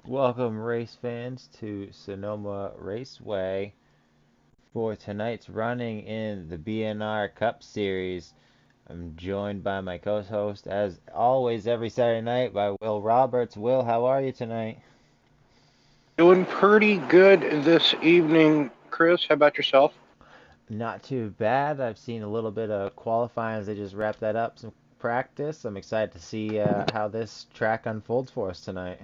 Welcome, race fans, to Sonoma Raceway for tonight's running in the BNR Cup Series. I'm joined by my co-host, as always, every Saturday night, by Will Roberts. Will, how are you tonight? Doing pretty good this evening, Chris. How about yourself? Not too bad. I've seen a little bit of qualifying as they just wrapped that up, some practice. I'm excited to see how this track unfolds for us tonight.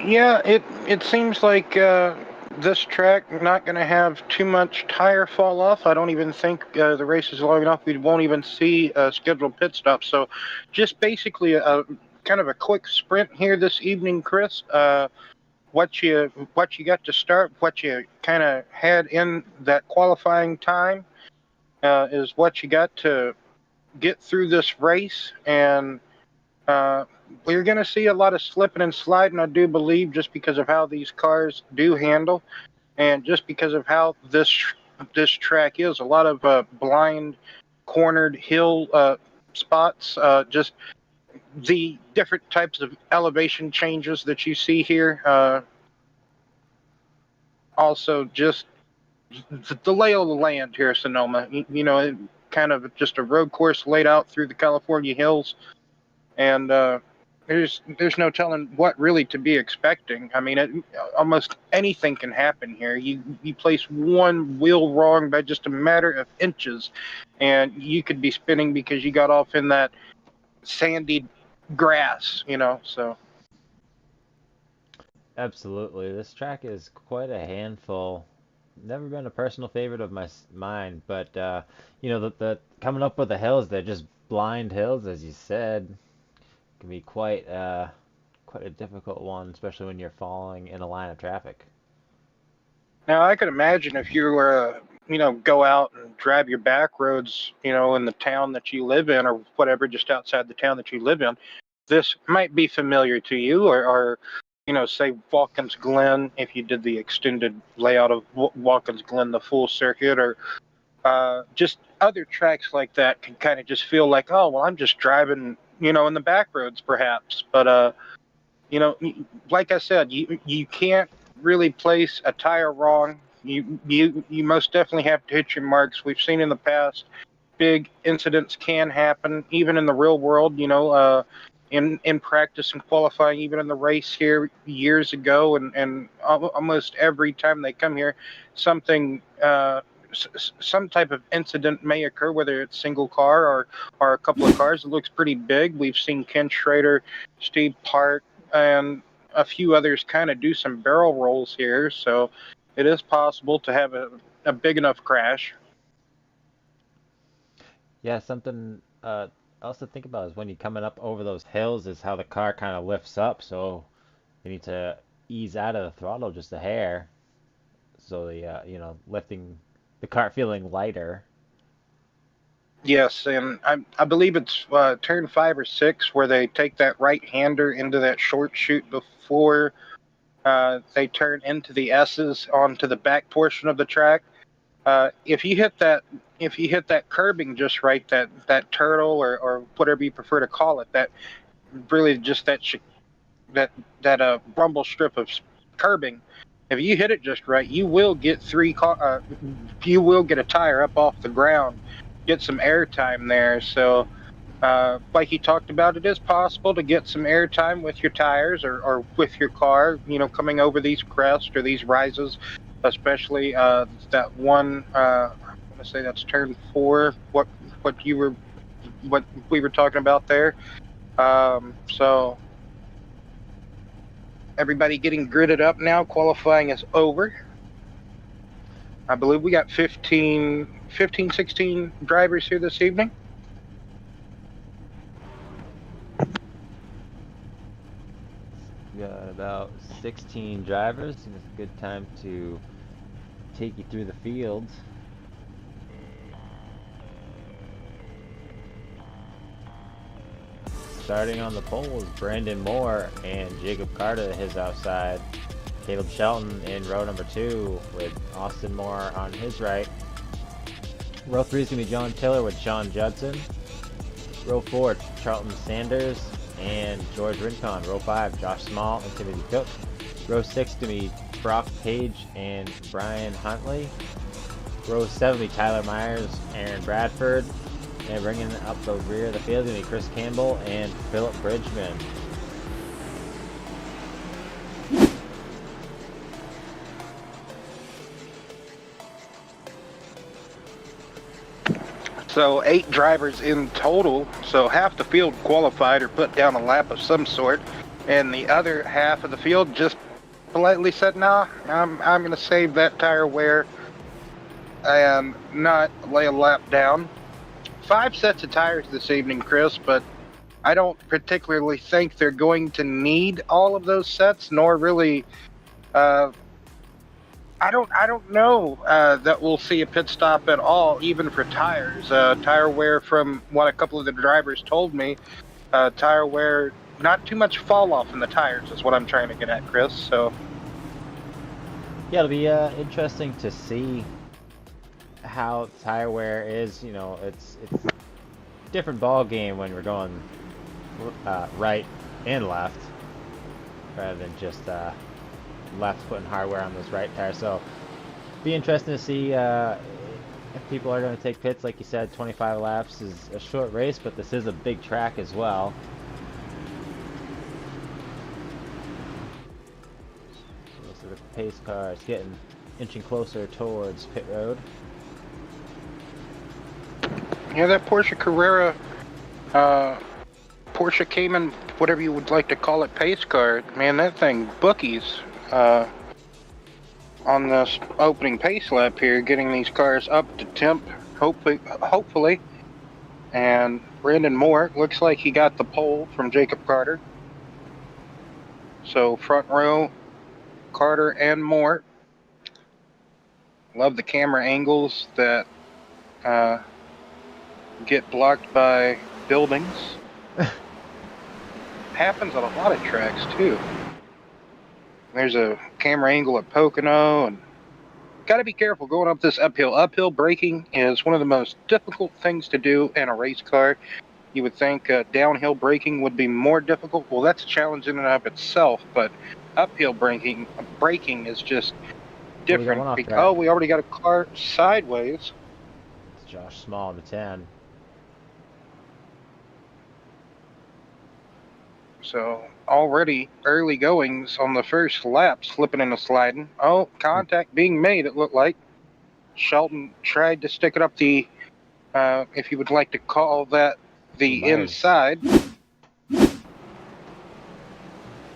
Yeah, it seems like this track not going to have too much tire fall off. I don't even think the race is long enough. We won't even see scheduled pit stops. So, just basically a kind of a quick sprint here this evening, Chris. What you got to start, what you kind of had in that qualifying time, is what you got to get through this race and. Uh, we're going to see a lot of slipping and sliding, I do believe, just because of how these cars do handle, and just because of how this track is. A lot of blind, cornered hill spots. Just the different types of elevation changes that you see here. Also, just the lay of the land here, Sonoma. Kind of just a road course laid out through the California hills, and there's no telling what really to be expecting. I mean, almost anything can happen here. You place one wheel wrong by just a matter of inches, and you could be spinning because you got off in that sandy grass. So Absolutely. This track is quite a handful. Never been a personal favorite of mine, but the coming up with the hills, they're just blind hills, as you said, can be quite a difficult one, especially when you're following in a line of traffic. now I could imagine if you were go out and drive your back roads, in the town that you live in or whatever, just outside the town that you live in, this might be familiar to you, or say Watkins Glen, if you did the extended layout of Watkins Glen, the full circuit, or just other tracks like that can kind of just feel like, oh, well, I'm just driving, in the back roads perhaps. But, you know, like I said, you can't really place a tire wrong. You most definitely have to hit your marks. We've seen in the past big incidents can happen, even in the real world. In practice and qualifying, even in the race here years ago, and almost every time they come here, something. Some type of incident may occur, whether it's single car or a couple of cars. It looks pretty big. We've seen Ken Schrader, Steve Park, and a few others kind of do some barrel rolls here. So it is possible to have a big enough crash. Yeah, something else to think about is when you're coming up over those hills is how the car kind of lifts up, so you need to ease out of the throttle just a hair, so lifting the car feeling lighter. Yes, and I believe it's turn 5 or 6 where they take that right hander into that short chute before they turn into the S's onto the back portion of the track. If you hit that curbing just right, that turtle, or whatever you prefer to call it, that really just that rumble strip of curbing. If you hit it just right, you will get a tire up off the ground, get some air time there. So, like you talked about, it is possible to get some air time with your tires, or with your car. Coming over these crests or these rises, especially that one. I'm gonna say that's turn 4. What we were talking about there. So everybody getting gridded up now. Qualifying is over. I believe we got 16 drivers here this evening. We got about 16 drivers, and it's a good time to take you through the field. Starting on the pole is Brandon Moore and Jacob Carter, his outside. Caleb Shelton in row number 2 with Austin Moore on his right. Row 3 is going to be John Tiller with Sean Judson. Row 4, Charlton Sanders and George Rincon. Row 5, Josh Small and Timothy Cook. Row 6 to be Brock Page and Brian Huntley. Row 7 will be Tyler Myers, Aaron Bradford. And bringing up the rear of the field is going to be Chris Campbell and Philip Bridgman. So 8 drivers in total. So half the field qualified or put down a lap of some sort, and the other half of the field just politely said, "Nah, I'm going to save that tire wear and not lay a lap down." 5 sets of tires this evening, Chris, but I don't particularly think they're going to need all of those sets, nor really. I don't know that we'll see a pit stop at all, even for tires. Tire wear, from what a couple of the drivers told me, tire wear, not too much fall off in the tires is what I'm trying to get at, Chris. So yeah, it'll be interesting to see how tire wear is. You know, it's different ball game when we're going right and left, rather than just left putting hardware on those right tires. So be interesting to see if people are going to take pits. Like you said, 25 laps is a short race, but this is a big track as well. So the pace car is inching closer towards pit road. yeah, that Porsche Carrera, Porsche Cayman, whatever you would like to call it, pace car, man, that thing bookies on this opening pace lap here, getting these cars up to temp, hopefully. And Brandon Moore, looks like he got the pole from Jacob Carter. So front row, Carter and Moore. Love the camera angles that get blocked by buildings. Happens on a lot of tracks too. There's a camera angle at Pocono, and got to be careful going up this uphill. Uphill braking is one of the most difficult things to do in a race car. You would think downhill braking would be more difficult. Well, that's a challenge in and of itself, but uphill braking is just different. Oh, we already got a car sideways. It's Josh Small in the 10. So already early goings on the first lap, slipping and sliding. Oh, contact being made, it looked like. Shelton tried to stick it up the, if you would like to call that, the inside.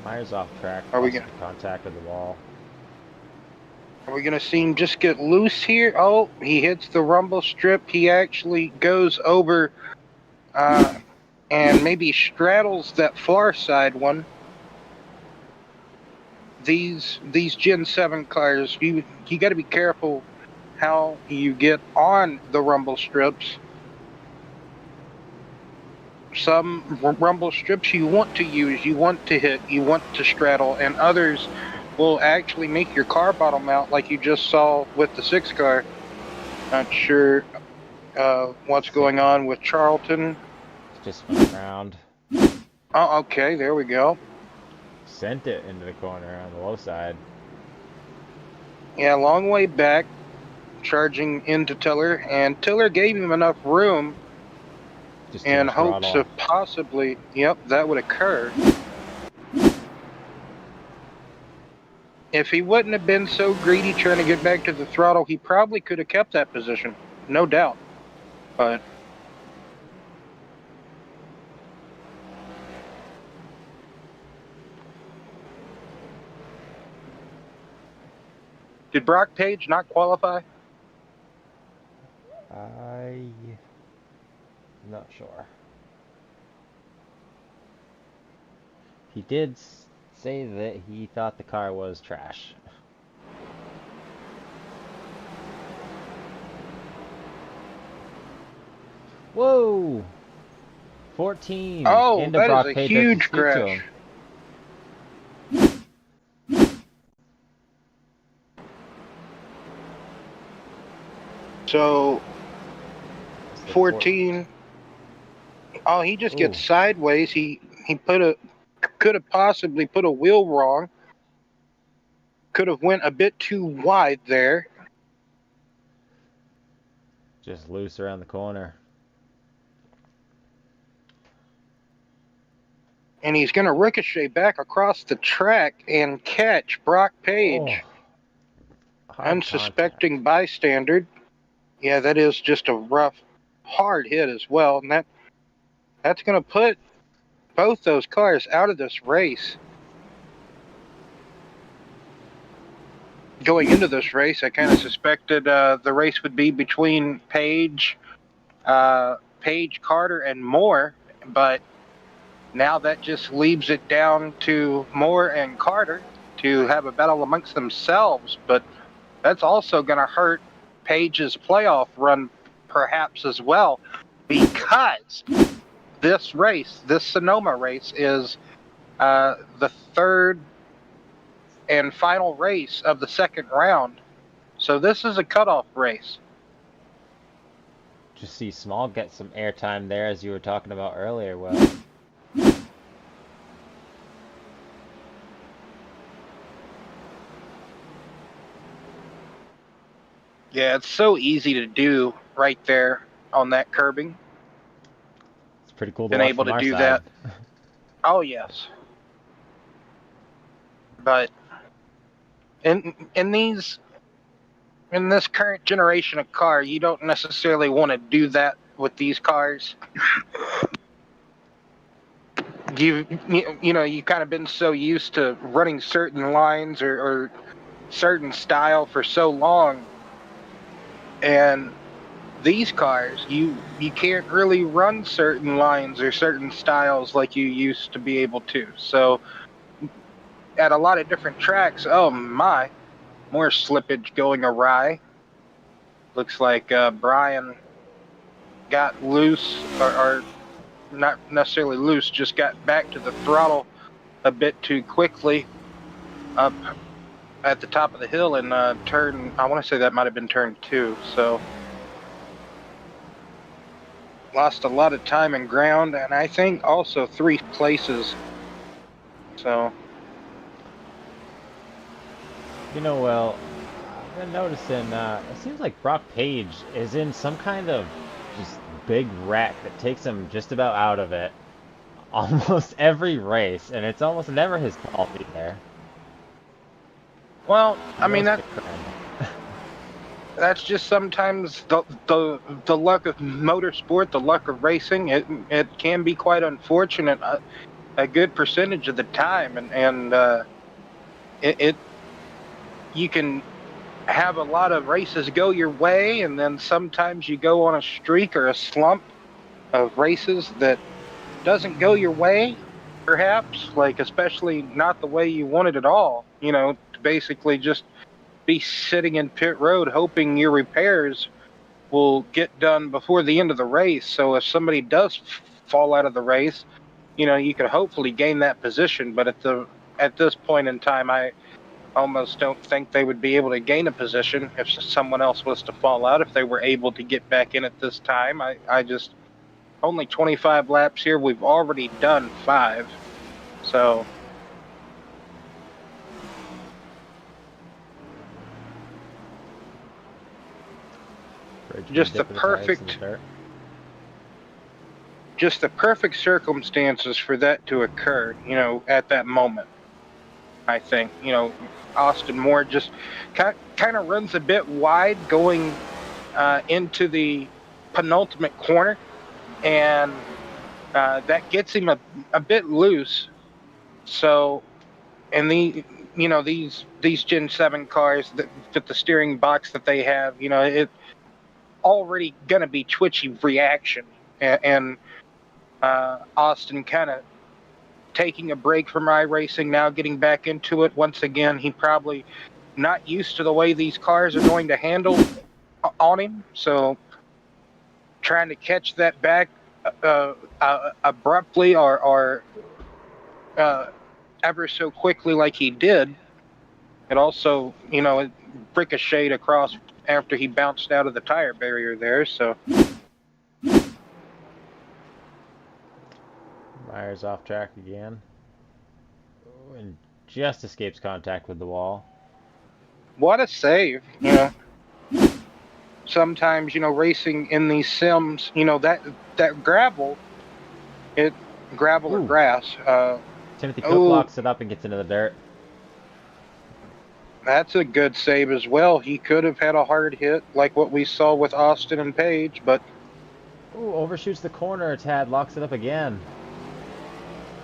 Myers off track. Are we gonna contact with the wall? Are we gonna see him just get loose here? Oh, he hits the rumble strip. He actually goes over, and maybe straddles that far side one. These Gen 7 cars, you got to be careful how you get on the rumble strips. Some rumble strips you want to use, you want to hit, you want to straddle, and others will actually make your car bottom out, like you just saw with the 6 car. Not sure what's going on with Charlton. Just went around. Oh, okay, there we go. Sent it into the corner on the low side. Yeah, long way back, charging into Tiller, and Tiller gave him enough room Just in hopes of possibly, yep, that would occur. If he wouldn't have been so greedy trying to get back to the throttle, he probably could have kept that position, no doubt. But did Brock Page not qualify? I'm not sure. He did say that he thought the car was trash. Whoa! 14. Oh, into that Brock is a Page huge crash. So 14. Oh, he just gets sideways. He he could have possibly put a wheel wrong. Could have went a bit too wide there. Just loose around the corner. And he's going to ricochet back across the track and catch Brock Page. Unsuspecting contact. bystander. Yeah, that is just a rough, hard hit as well. And that's going to put both those cars out of this race. Going into this race, I kind of suspected the race would be between Page, Carter, and Moore, but now that just leaves it down to Moore and Carter to have a battle amongst themselves. But that's also going to hurt Page's playoff run perhaps as well, because this race, this Sonoma race, is the third and final race of the second round. So this is a cutoff race. Just see Small get some airtime there, as you were talking about earlier. Well, yeah, it's so easy to do right there on that curbing. it's pretty cool to Been watch able from to our do side. that. Oh yes, but in this current generation of car, you don't necessarily want to do that with these cars. You kind of been so used to running certain lines or certain style for so long, and these cars, you can't really run certain lines or certain styles like you used to be able to. So at a lot of different tracks, oh my, more slippage going awry. Looks like Brian got loose, or not necessarily loose, just got back to the throttle a bit too quickly up at the top of the hill in turn, I want to say that might have been turn 2. So lost a lot of time and ground, and I think also 3 places. So, Well, I've been noticing, it seems like Brock Page is in some kind of just big wreck that takes him just about out of it almost every race, and it's almost never his fault either. well, I mean, Most of the trend. that's just sometimes the luck of motorsport, the luck of racing. It can be quite unfortunate a good percentage of the time, and it you can have a lot of races go your way, and then sometimes you go on a streak or a slump of races that doesn't go your way, perhaps, like especially not the way you wanted at all. To basically just be sitting in pit road hoping your repairs will get done before the end of the race. So if somebody does fall out of the race, you could hopefully gain that position. But at this point in time, I almost don't think they would be able to gain a position if someone else was to fall out. If they were able to get back in at this time, I just only 25 laps here. We've already done 5, so. Just the perfect circumstances for that to occur, at that moment. I think, Austin Moore just kind of runs a bit wide going into the penultimate corner, and that gets him a bit loose. So, and these Gen 7 cars that fit the steering box that they have, it already gonna be twitchy reaction, and Austin kind of taking a break from iRacing, now getting back into it once again. He probably not used to the way these cars are going to handle on him, so trying to catch that back abruptly or ever so quickly like he did. It also, it ricocheted across after he bounced out of the tire barrier there. So Myers Fires off track again. Ooh, and just escapes contact with the wall. What a save, Sometimes, racing in these sims, that gravel, it gravel or Ooh, grass. Timothy Cook Oh, locks it up and gets into the dirt. that's a good save as well. He could have had a hard hit like what we saw with Austin and Page, but Ooh, overshoots the corner a tad, locks it up again.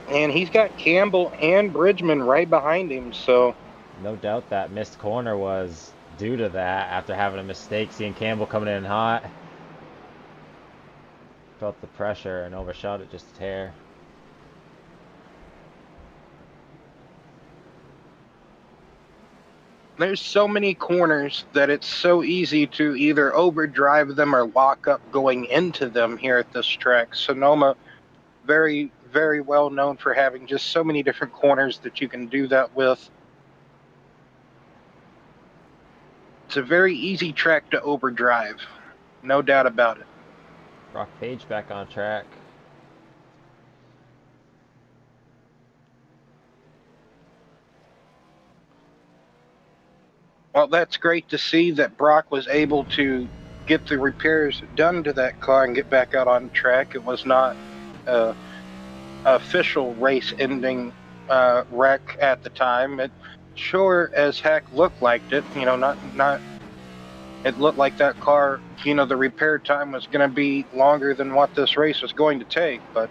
and he's got Campbell and Bridgman right behind him, so No doubt that missed corner was due to that after having a mistake, seeing Campbell coming in hot. Felt the pressure and overshot it just a hair. there's so many corners that it's so easy to either overdrive them or lock up going into them here at this track. Sonoma, very, very well known for having just so many different corners that you can do that with. It's a very easy track to overdrive, no doubt about it. Brock Page back on track. Well, that's great to see that Brock was able to get the repairs done to that car and get back out on track. It was not a official race-ending wreck at the time. It sure as heck looked like it. Not. It looked like that car. The repair time was going to be longer than what this race was going to take, but.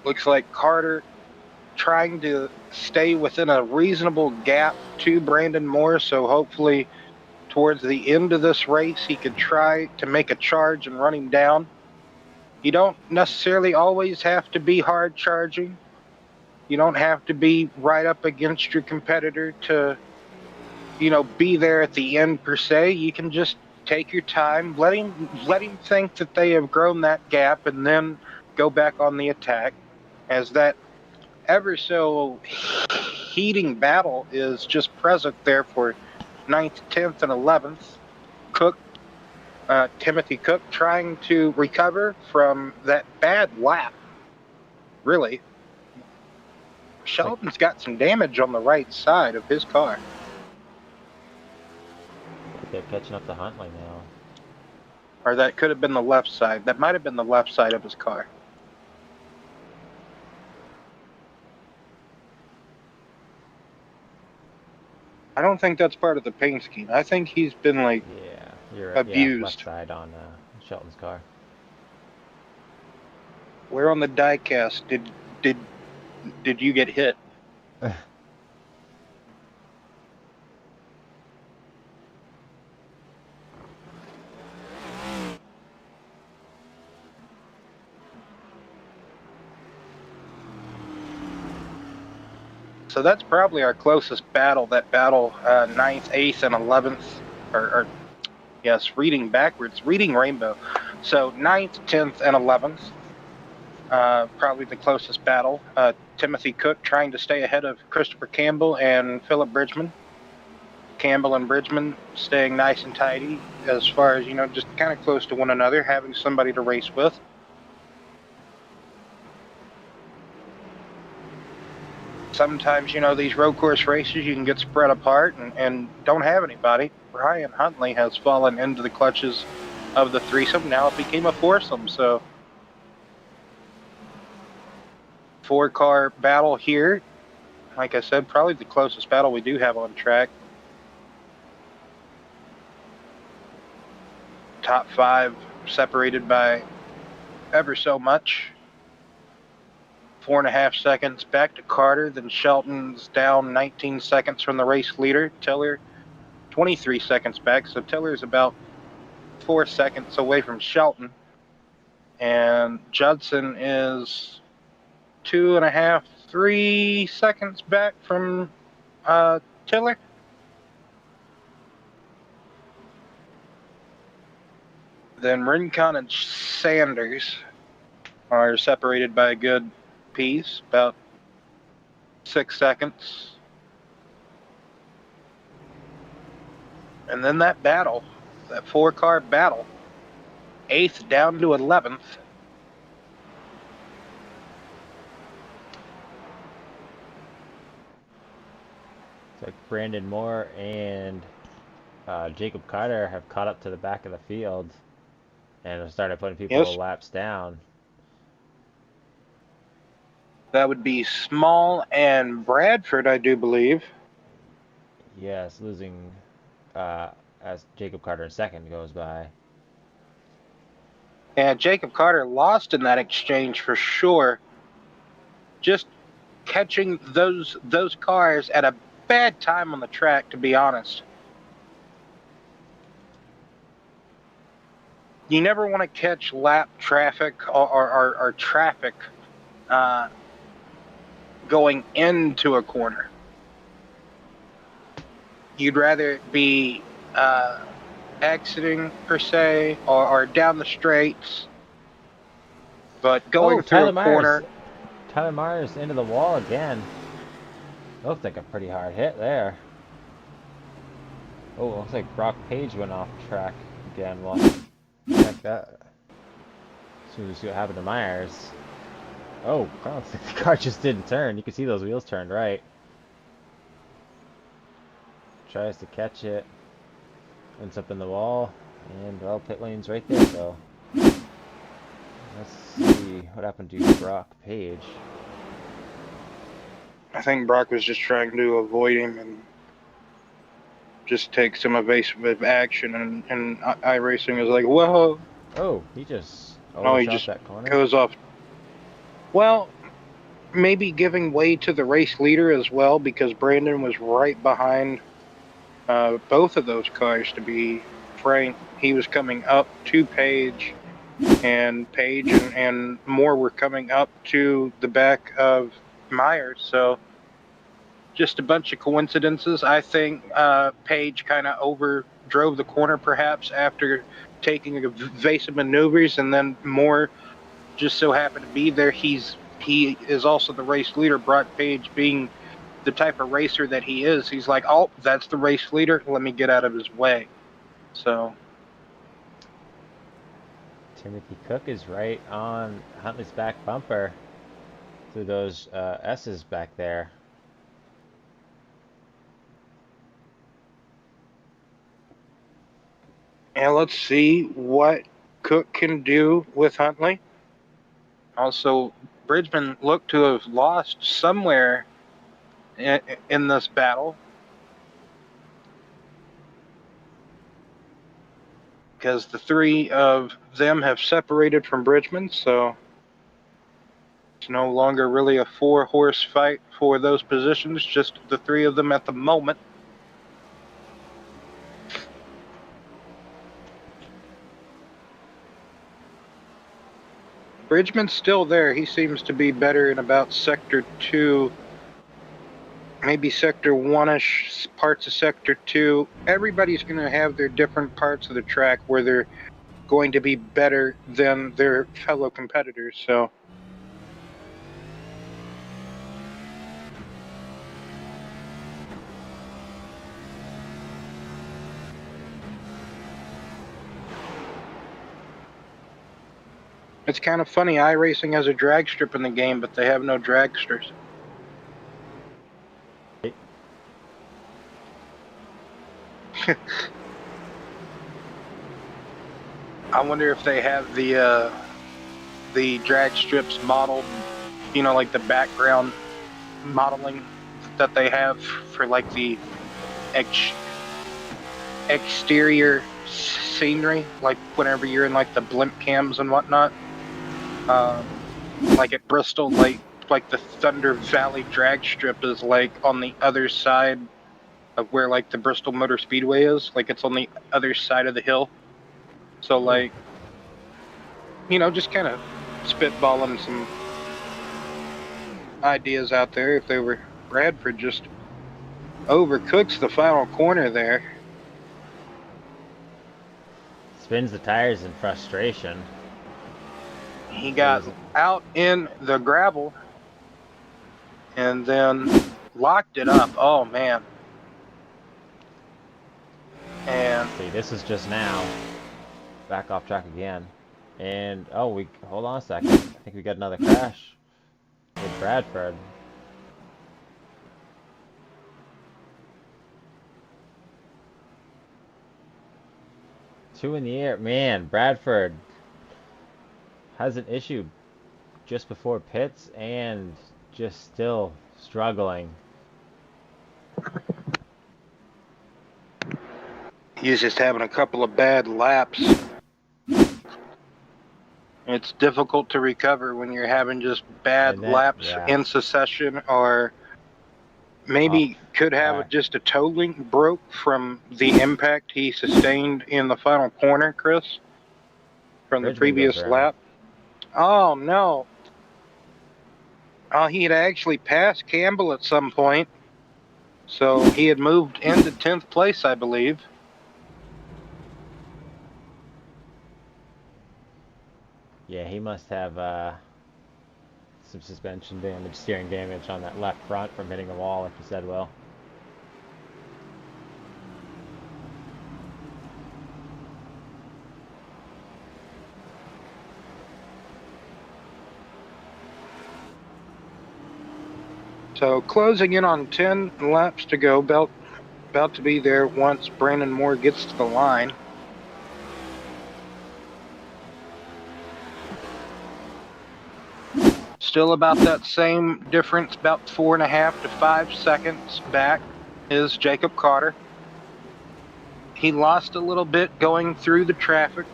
Looks like Carter trying to stay within a reasonable gap to Brandon Moore, so hopefully towards the end of this race he could try to make a charge and run him down. You don't necessarily always have to be hard charging. You don't have to be right up against your competitor to, be there at the end per se. You can just take your time, let him think that they have grown that gap, and then go back on the attack, as that ever so heating battle is just present there for 9th, 10th, and 11th. Timothy Cook trying to recover from that bad lap. Really, Sheldon's got some damage on the right side of his car. I think they're catching up to Huntley now. Or that could have been the left side. That might have been the left side of his car. I don't think that's part of the paint scheme. I think he's been Yeah, you're right. abused. Yeah, left side on Shelton's car. Where on the diecast did you get hit? So that's probably our closest battle. That battle, 9th, 8th, and 11th, or yes, reading backwards, reading rainbow. So 9th, 10th, and 11th, probably the closest battle. Timothy Cook trying to stay ahead of Christopher Campbell and Philip Bridgman. Campbell and Bridgman staying nice and tidy as far as, just kind of close to one another, having somebody to race with. Sometimes, these road course races, you can get spread apart and don't have anybody. Ryan Huntley has fallen into the clutches of the threesome. Now it became a foursome, so 4-car battle here. Like I said, probably the closest battle we do have on track. Top 5 separated by ever so much. 4.5 seconds back to Carter. Then Shelton's down 19 seconds from the race leader. Tiller 23 seconds back. So Tiller's about 4 seconds away from Shelton. And Judson is 2.5, 3 seconds back from Tiller. Then Rincon and Sanders are separated by a good piece, about 6 seconds. And then that battle, that 4-car battle, 8th down to 11th. It's like Brandon Moore and Jacob Carter have caught up to the back of the field and have started putting people Yes, laps down. that would be Small and Bradford, I do believe. Yes, losing as Jacob Carter in second goes by. And Jacob Carter lost in that exchange for sure. Just catching those cars at a bad time on the track, to be honest. You never want to catch lap traffic or traffic going into a corner. You'd rather it be exiting per se or down the straights, but going Oh, through Tyler a corner. Myers. Tyler Myers into the wall again. Looks like a pretty hard hit there. Oh, looks like Brock Page went off track again. Well, check that. So we see what happened to Myers. Oh, I don't think the car just didn't turn. You can see those wheels turned right. Tries to catch it. Ends up in the wall. And, well, pit lane's right there, so. Let's see what happened to Brock Page. I think Brock was just trying to avoid him and just take some evasive action, and iRacing is like, whoa. Oh, he just No, he overshot just that corner. goes off. Well, maybe giving way to the race leader as well, because Brandon was right behind both of those cars, to be frank. He was coming up to Page, and Page and Moore were coming up to the back of Myers. So just a bunch of coincidences. I think Page kind of overdrove the corner perhaps after taking evasive maneuvers, and then Moore just so happened to be there. He is also the race leader. Brock Page, being the type of racer that he is, he's like, oh, that's the race leader. Let me get out of his way. So Timothy Cook is right on Huntley's back bumper through those S's back there. and let's see what Cook can do with Huntley. Also, Bridgman looked to have lost somewhere in this battle, because the three of them have separated from Bridgman, so it's no longer really a 4-horse fight for those positions, just the three of them at the moment. Bridgman's still there. He seems to be better in about Sector 2, maybe Sector 1-ish, parts of Sector 2. Everybody's going to have their different parts of the track where they're going to be better than their fellow competitors, so it's kind of funny. iRacing has a drag strip in the game, but they have no dragsters. I wonder if they have the drag strips modeled, like the background modeling that they have for like the exterior scenery, like whenever you're in like the blimp cams and whatnot. Like at Bristol, like the Thunder Valley drag strip is like on the other side of where like the Bristol Motor Speedway is. Like it's on the other side of the hill. So like, just kind of spitballing some ideas out there. If they were Bradford, just overcooks the final corner there. Spins the tires in frustration. He got out in the gravel and then locked it up. Oh man. And See, this is just now. Back off track again. And, oh, hold on a second. I think we got another crash with Bradford. Two in the air. Man, Bradford has an issue just before pits and just still struggling. he's just having a couple of bad laps. It's difficult to recover when you're having just bad And then, laps yeah, in succession, or off maybe could have track. just a toe link broke from the impact he sustained in the final corner, Chris, from the Bridge may go previous for him. lap. Oh, no. Oh, he had actually passed Campbell at some point. So he had moved into 10th place, I believe. Yeah, he must have some suspension damage, steering damage on that left front from hitting the wall, like you said, Will. So closing in on 10 laps to go, about to be there once Brandon Moore gets to the line. Still about that same difference, about 4.5 to 5 seconds back is Jacob Carter. He lost a little bit going through the traffic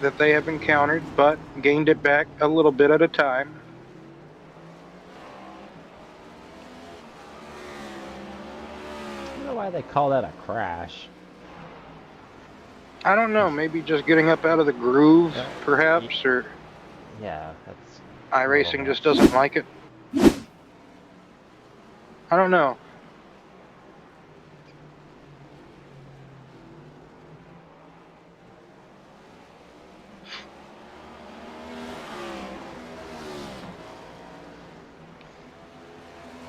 that they have encountered, but gained it back a little bit at a time. I don't know why they call that a crash. I don't know, maybe just getting up out of the groove, perhaps, or Yeah, that's iRacing just doesn't like it. I don't know.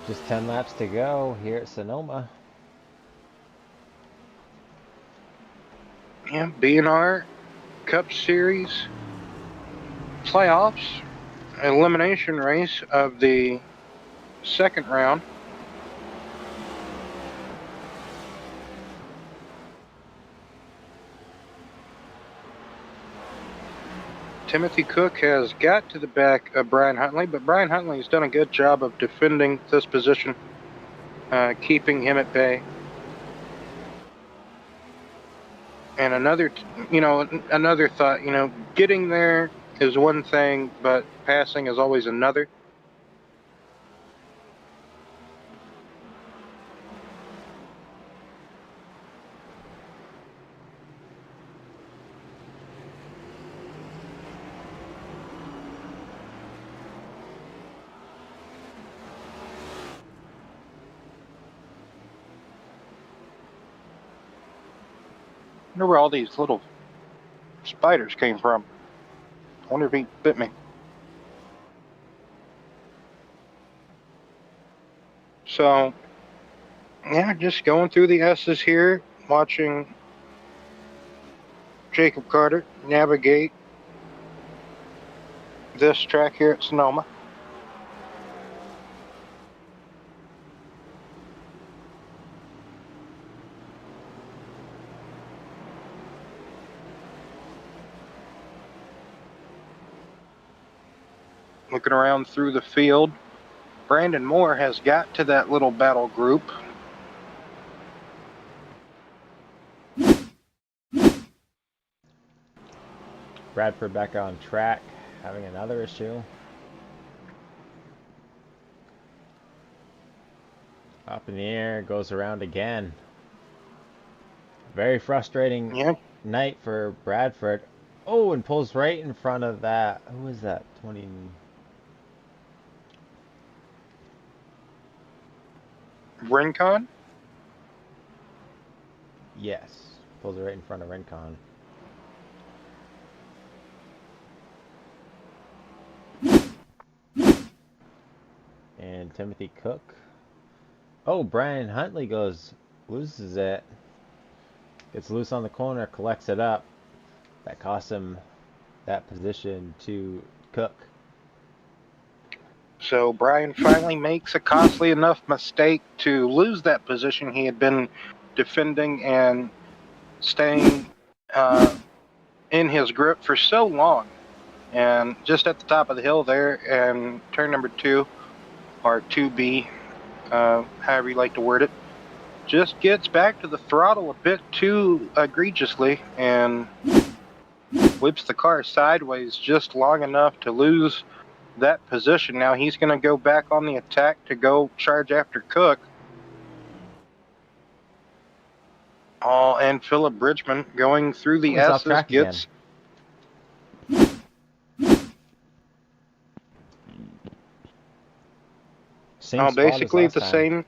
Just 10 laps to go here at Sonoma. Yeah, BNR Cup Series playoffs, elimination race of the second round. Timothy Cook has got to the back of Brian Huntley, but Brian Huntley has done a good job of defending this position, keeping him at bay. And another thought, getting there is one thing, but passing is always another. I wonder where all these little spiders came from. I wonder if he bit me. So, yeah, just going through the S's here, watching Jacob Carter navigate this track here at Sonoma. Looking around through the field, Brandon Moore has got to that little battle group. Bradford back on track, having another issue. Up in the air, goes around again. Very frustrating Yeah, night for Bradford. Oh, and pulls right in front of that. Who is that? 20. Rincon. Yes, pulls right in front of Rincon. And Timothy Cook. Oh, Brian Huntley loses it. Gets loose on the corner, collects it up. That costs him that position to Cook. So Brian finally makes a costly enough mistake to lose that position he had been defending and staying in his grip for so long. And just at the top of the hill there, and turn number 2, or 2B, however you like to word it, just gets back to the throttle a bit too egregiously and whips the car sideways just long enough to lose that position. Now he's going to go back on the attack to go charge after Cook. And Philip Bridgman going through the He's off S's track gets. Same spot Basically as last the time. same.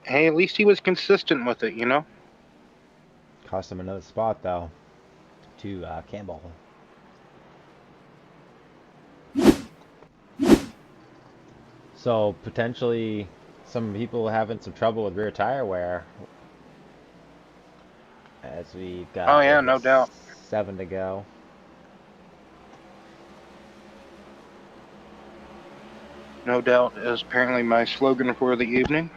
Hey, at least he was consistent with it, you know? Cost him another spot, though, to Campbell. So, potentially, some people having some trouble with rear tire wear. As we've got Oh, yeah, no doubt. 7 to go. No doubt is apparently my slogan for the evening.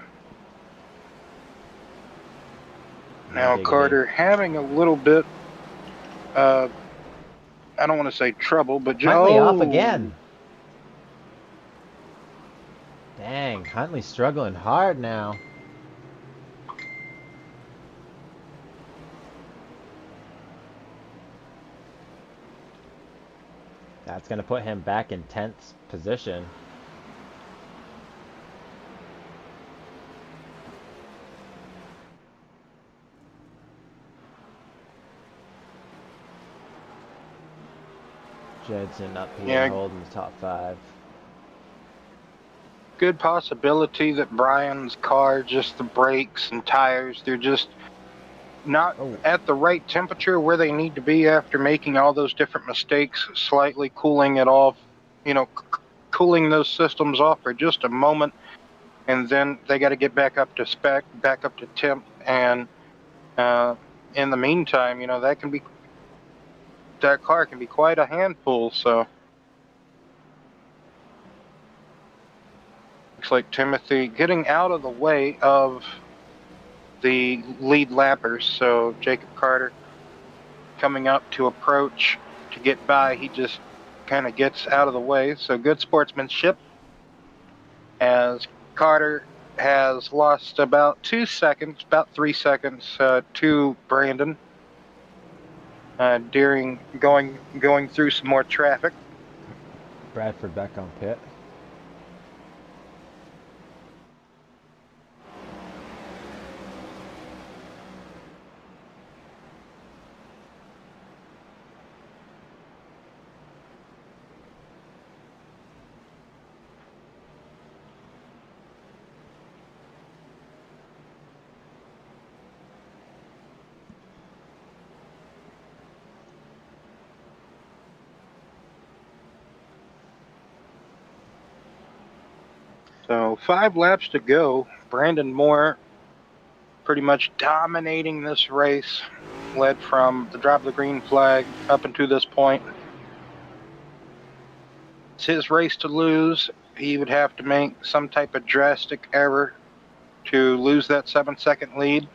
Now, Carter having a little bit, I don't want to say trouble, but Huntley off again. Dang, Huntley struggling hard now. That's going to put him back in 10th position. Jedson up here holding the top 5. Good possibility that Brian's car, just the brakes and tires, they're just not at the right temperature where they need to be after making all those different mistakes, slightly cooling it off, cooling those systems off for just a moment, and then they got to get back up to spec, back up to temp, and in the meantime, that car can be quite a handful. So looks like Timothy getting out of the way of the lead lappers. So Jacob Carter coming up to approach to get by. He just kind of gets out of the way. So good sportsmanship, as Carter has lost about 2 seconds, about 3 seconds to Brandon during going through some more traffic. Bradford back on pit. So 5 laps to go. Brandon Moore pretty much dominating this race, led from the drop of the green flag up until this point. It's his race to lose. He would have to make some type of drastic error to lose that 7-second lead.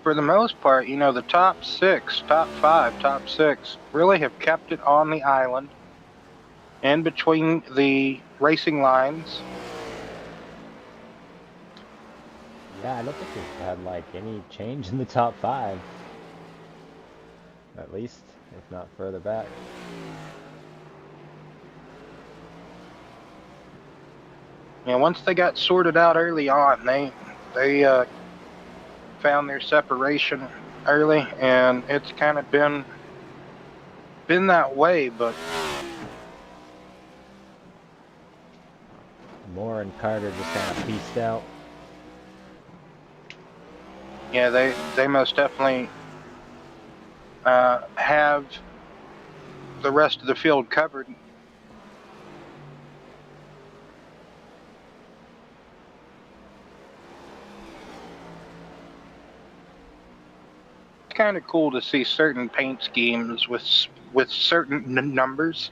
For the most part, the top 6, top 5, top 6 really have kept it on the island in between the racing lines. Yeah, I don't think we've had any change in the top 5. At least, if not further back. Yeah, once they got sorted out early on, they found their separation early, and it's kind of been that way. But Moore and Carter just kind of pieced out. Yeah, they most definitely have the rest of the field covered. It's kind of cool to see certain paint schemes with certain numbers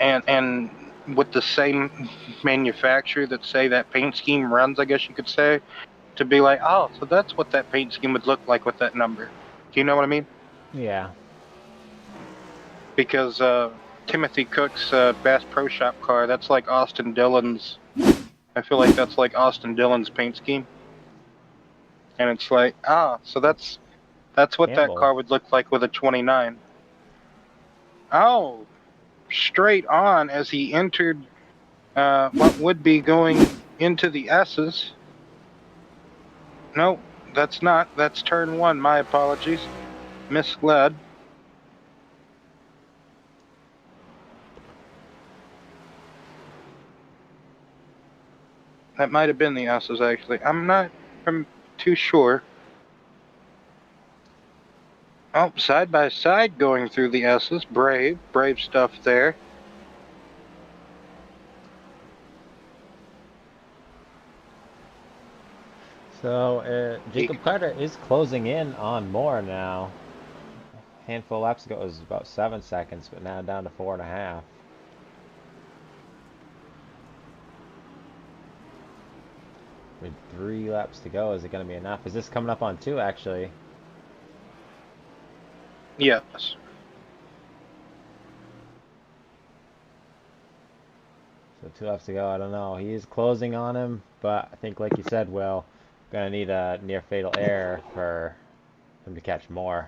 and with the same manufacturer that say that paint scheme runs, I guess you could say, to be like, oh, so that's what that paint scheme would look like with that number. Do you know what I mean? Yeah. Because Timothy Cook's Bass Pro Shop car, that's like Austin Dillon's. I feel like that's like Austin Dillon's paint scheme. And it's like, so that's what that Campbell. car would look like with a 29. Oh, straight on as he entered what would be going into the S's. No, that's not. That's turn 1. My apologies. Misled. That might have been the S's, actually. I'm too sure. Oh, side by side going through the S's. Brave stuff there. So Jacob Carter is closing in on Moore now. A handful of laps ago it was about 7 seconds, but now down to 4.5. With 3 laps to go, is it going to be enough? Is this coming up on 2, actually? Yes. So 2 laps to go, I don't know. He is closing on him, but I think, like you said, Will, going to need a near fatal error for him to catch Moore.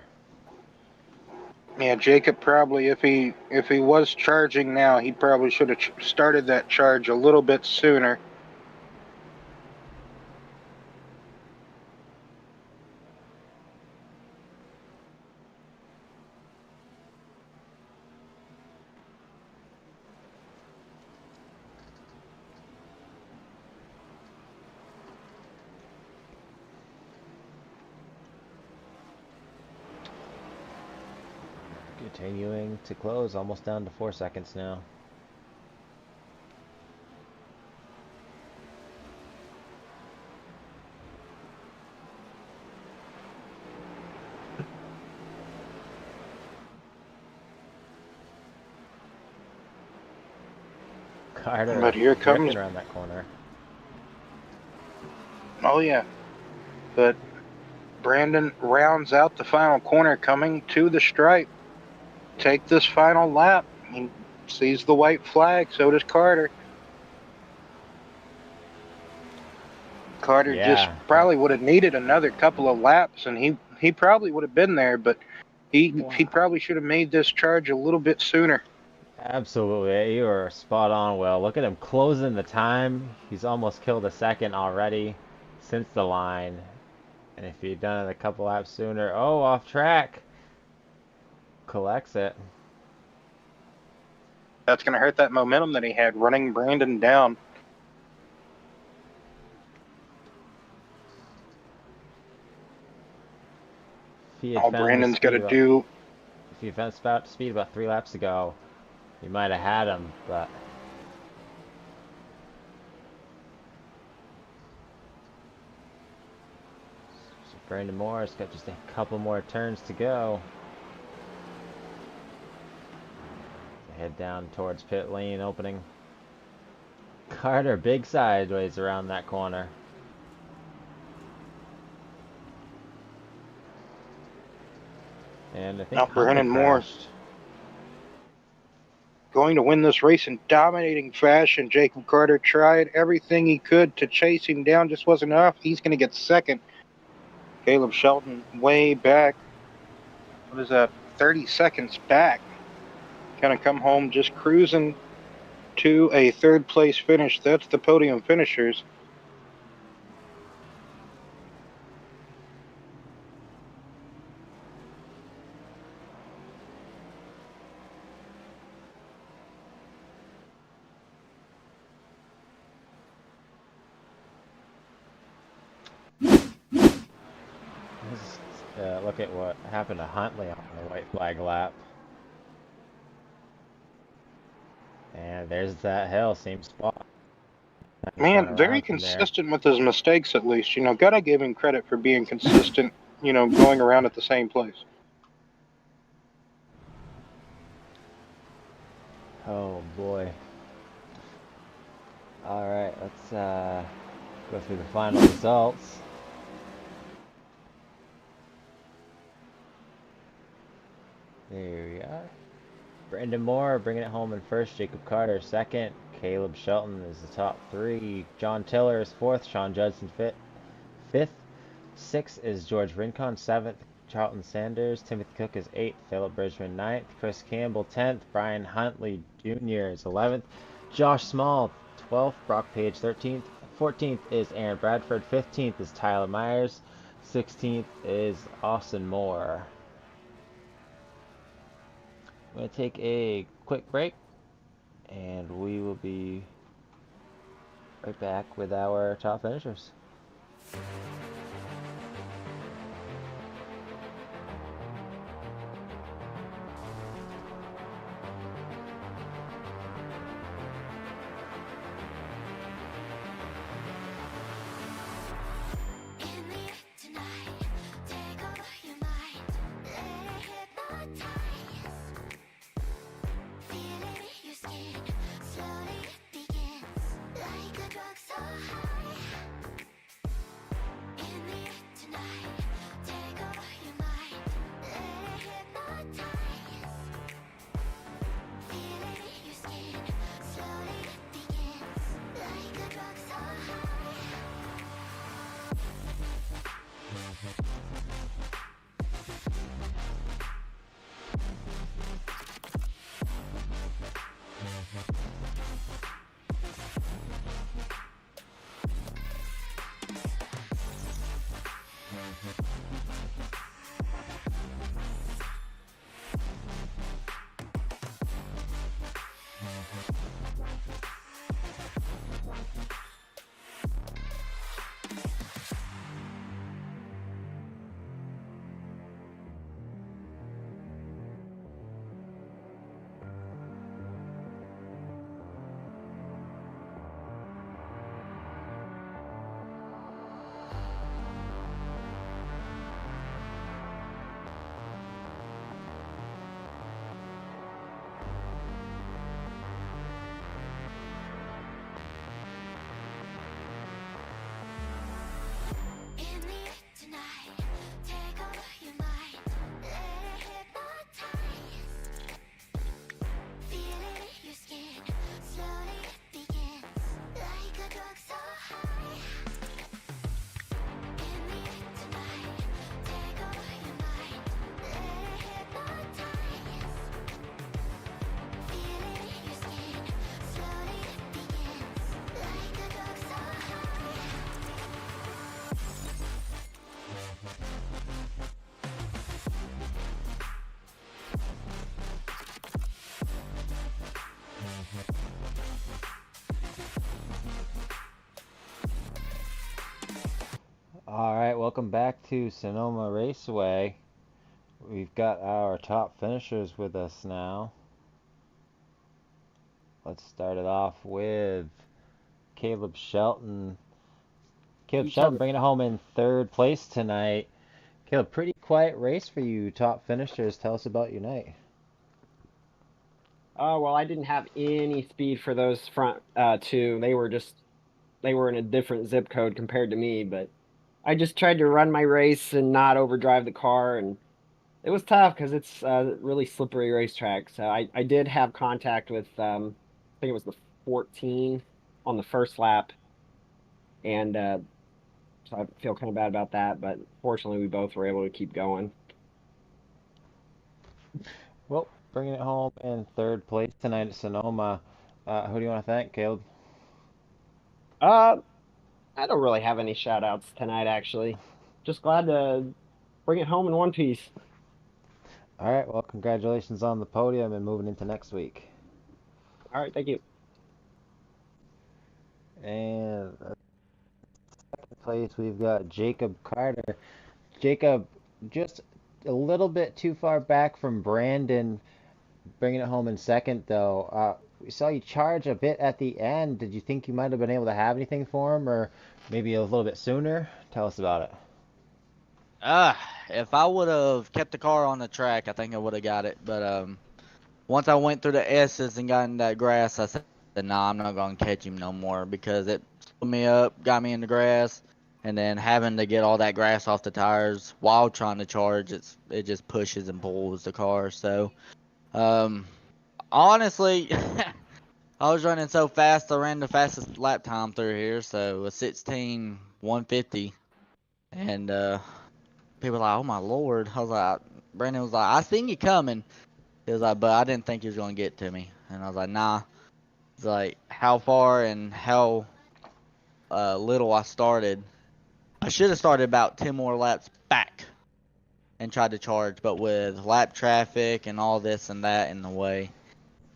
Yeah, Jacob probably, if he was charging now, he probably should have started that charge a little bit sooner. Continuing to close, almost down to 4 seconds now. Carter But here drifting comes, around that corner. oh yeah, but Brandon rounds out the final corner coming to the stripe. Take this final lap. He sees the white flag, so does Carter. Carter just Yeah, probably would have needed another couple of laps, and he probably would have been there, but he wow. probably should have made this charge a little bit sooner. Absolutely. You are spot on, Will. Look at him closing the time. He's almost killed a second already since the line. And if he'd done it a couple laps sooner, oh, off track. Collects it. That's going to hurt that momentum that he had running Brandon down. If he had All found the Brandon's got speed to about, do, if he found speed about 3 laps ago, he might have had him, but so Brandon Moore's got just a couple more turns to go. Head down towards pit lane opening. Carter big sideways around that corner. And I think now Hunter Brandon Moore crashed. going to win this race in dominating fashion. Jacob Carter tried everything he could to chase him down, just wasn't enough. He's going to get second. Caleb Shelton way back. What is that? 30 seconds back. Going to come home just cruising to a third place finish. That's the podium finishers. Look at what happened to Huntley on the white flag lap. And there's that hill, same spot. Turn Man, very around from there. consistent with his mistakes, at least. Gotta give him credit for being consistent, going around at the same place. Oh boy. All right, let's go through the final results. There we are. Brendan Moore bringing it home in first. Jacob Carter second. Caleb Shelton is the top three. John Tiller is fourth. Sean Judson fifth. Sixth is George Rincon. Seventh, Charlton Sanders. Timothy Cook is eighth. Philip Bridgman ninth. Chris Campbell 10th. Brian Huntley Jr. is 11th. Josh Small 12th. Brock Page 13th. 14th is Aaron Bradford. 15th is Tyler Myers. 16th is Austin Moore. I'm going to take a quick break and we will be right back with our top finishers. All right, welcome back to Sonoma Raceway. We've got our top finishers with us now. Let's start it off with Caleb Shelton. Caleb Shelton bringing it home in third place tonight. Caleb, pretty quiet race for you, top finishers. Tell us about your night. Well, I didn't have any speed for those front two. They were in a different zip code compared to me, but I just tried to run my race and not overdrive the car, and it was tough because it's a really slippery racetrack. So I did have contact with I think it was the 14 on the first lap, and so I feel kind of bad about that. But fortunately, we both were able to keep going. Well, bringing it home in third place tonight at Sonoma. Who do you want to thank, Caleb? Uh, I don't really have any shout outs tonight, actually. Just glad to bring it home in one piece. All right, well, congratulations on the podium and moving into next week. All right, thank you. And second place, we've got Jacob Carter. Jacob, just a little bit too far back from Brandon, bringing it home in second, though. We saw you charge a bit at the end. Did you think you might have been able to have anything for him, or maybe a little bit sooner? Tell us about it. If I would have kept the car on the track, I think I would have got it. But once I went through the S's and got in that grass, I said, "Nah, I'm not gonna catch him no more," because it slowed me up, got me in the grass, and then having to get all that grass off the tires while trying to charge, it just pushes and pulls the car. So, um, honestly, I was running so fast, I ran the fastest lap time through here, so a 16:150, and people were like, "Oh my lord!" I was like, Brandon was like, "I seen you coming." He was like, "But I didn't think you was gonna get to me," and I was like, "Nah." It's like how far and how little I started. I should have started about 10 more laps back and tried to charge, but with lap traffic and all this and that in the way,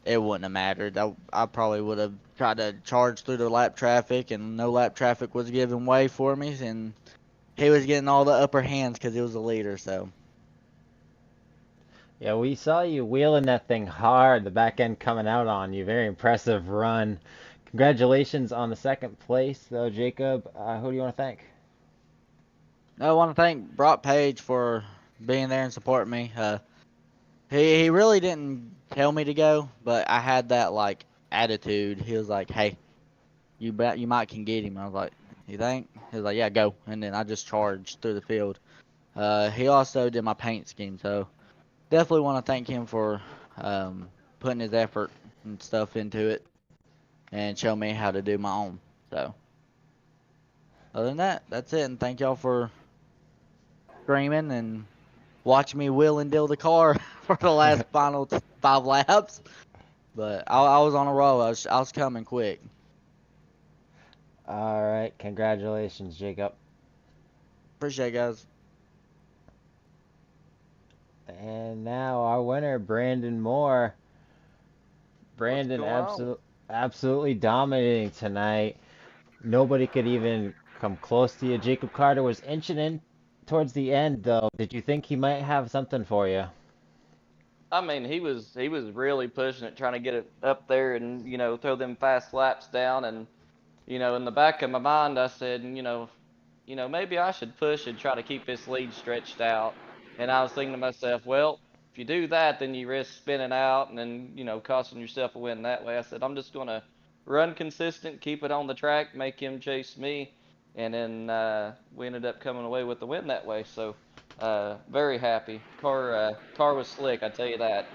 it wouldn't have mattered. I probably would have tried to charge through the lap traffic, and no lap traffic was giving way for me, and he was getting all the upper hands because he was the leader. So Yeah, we saw you wheeling that thing hard, the back end coming out on you. Very impressive run. Congratulations on the second place, though, Jacob. Who do you want to thank? I want to thank Brock Page for being there and supporting me. He really didn't tell me to go, but I had that like attitude. He was like, "Hey, you bet you might can get him." I was like, "You think?" He was like, "Yeah, go." And then I just charged through the field. He also did my paint scheme, so definitely want to thank him for putting his effort and stuff into it and show me how to do my own. So other than that, that's it. And thank y'all for screaming and watching me wheel and deal the car for the last final 5 laps. But I was on a roll. I was coming quick. All right, congratulations, Jacob. Appreciate it, guys. And now our winner, Brandon Moore. What's Brandon going on? absolutely dominating tonight. Nobody could even come close to you. Jacob Carter was inching in towards the end, though. Did you think he might have something for you? I mean, he was really pushing it, trying to get it up there and throw them fast laps down. And in the back of my mind, I said, maybe I should push and try to keep this lead stretched out. And I was thinking to myself, well, if you do that, then you risk spinning out and then costing yourself a win that way. I said I'm just gonna run consistent, keep it on the track, make him chase me, and then we ended up coming away with the win that way. So very happy. Car was slick, I tell you that.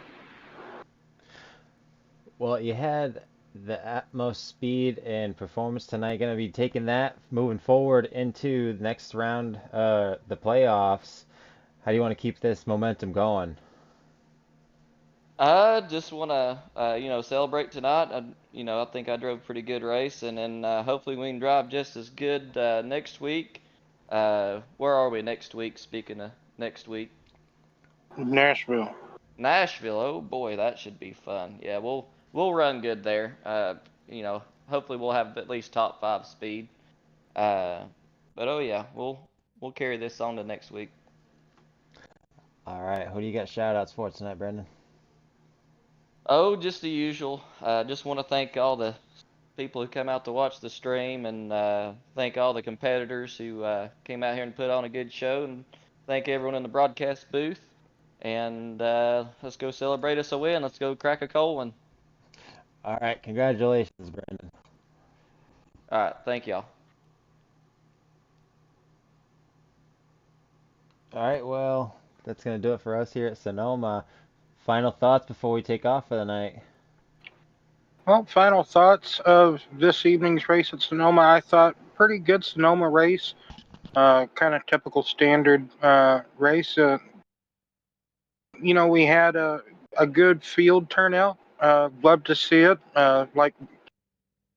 Well, you had the utmost speed and performance tonight. Going to be taking that moving forward into the next round, the playoffs. How do you want to keep this momentum going? I just want to, celebrate tonight. I think I drove a pretty good race, and then hopefully we can drive just as good next week. Where are we next week? Speaking of next week, Nashville. Nashville. Oh boy, that should be fun. Yeah, we'll run good there. Hopefully we'll have at least top five speed. Uh, but oh yeah, we'll carry this on to next week. All right, who do you got shout outs for tonight, Brendan? Oh, just the usual. Just want to thank all the people who come out to watch the stream, and thank all the competitors who came out here and put on a good show, and thank everyone in the broadcast booth. And let's go celebrate us a win. Let's go crack a cold one. All right, congratulations, Brendan. All right, thank y'all. All right, well, that's going to do it for us here at Sonoma. Final thoughts before we take off for the night. Well, final thoughts of this evening's race at Sonoma. I thought pretty good Sonoma race. Kind of typical standard race. We had a good field turnout. Love to see it. Like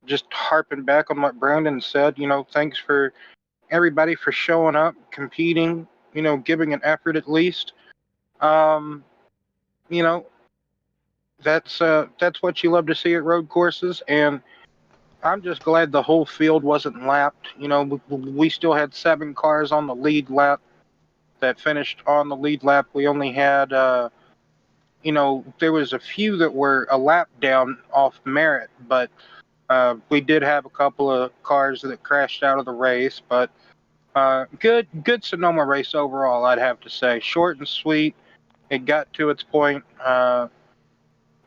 just harping back on what Brandon said. Thanks for everybody for showing up, competing. Giving an effort at least. Um, you know, that's what you love to see at road courses, and I'm just glad the whole field wasn't lapped. We still had 7 cars on the lead lap. that finished on the lead lap. We only had, there was a few that were a lap down off merit, but we did have a couple of cars that crashed out of the race. But good Sonoma race overall, I'd have to say. Short and sweet. It got to its point.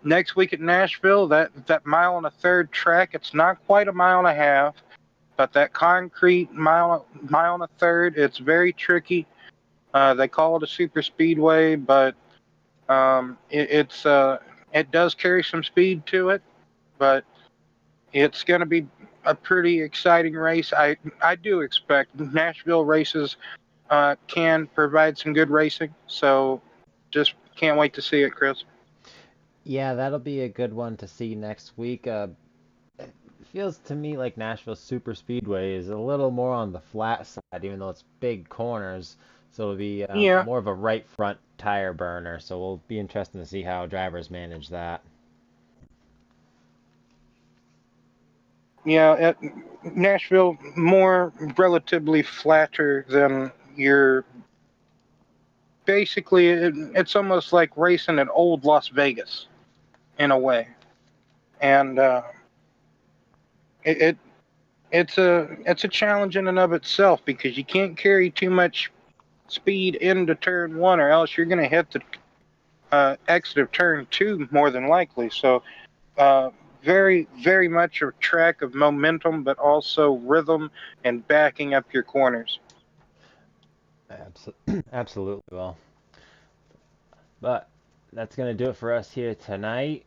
Next week at Nashville, that mile and a third track, it's not quite a mile and a half, but that concrete mile and a third, it's very tricky. They call it a super speedway, but it does carry some speed to it. But it's going to be a pretty exciting race. I do expect Nashville races can provide some good racing, so just can't wait to see it, Chris. Yeah, that'll be a good one to see next week. It feels to me like Nashville Super Speedway is a little more on the flat side, even though it's big corners. So it'll be Yeah, more of a right front tire burner. So we'll be interested to see how drivers manage that. yeah. Nashville more relatively flatter than your. Basically, it's almost like racing at old Las Vegas in a way, and it, it it's a challenge in and of itself because you can't carry too much speed into turn one, or else you're going to hit the exit of turn two more than likely. So, uh, very much a track of momentum, but also rhythm and backing up your corners. Absolutely. Well, but that's gonna do it for us here tonight.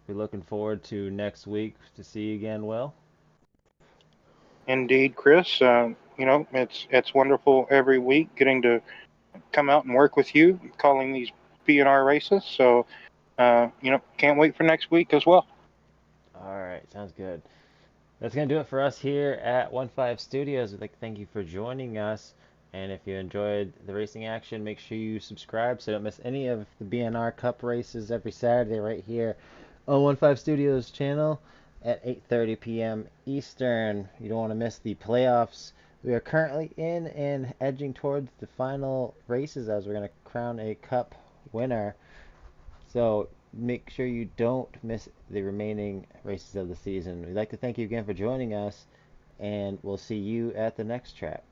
We're looking forward to next week to see you again, Will. Indeed, Chris. It's wonderful every week getting to come out and work with you, calling these BNR races. So, can't wait for next week as well. All right, sounds good. That's going to do it for us here at 1-5 Studios. We'd like to thank you for joining us. And if you enjoyed the racing action, make sure you subscribe so you don't miss any of the BNR Cup races every Saturday right here on 1-5 Studios channel at 8:30 p.m. Eastern. You don't want to miss the playoffs. We are currently in and edging towards the final races as we're going to crown a Cup winner. So make sure you don't miss the remaining races of the season. We'd like to thank you again for joining us, and we'll see you at the next track.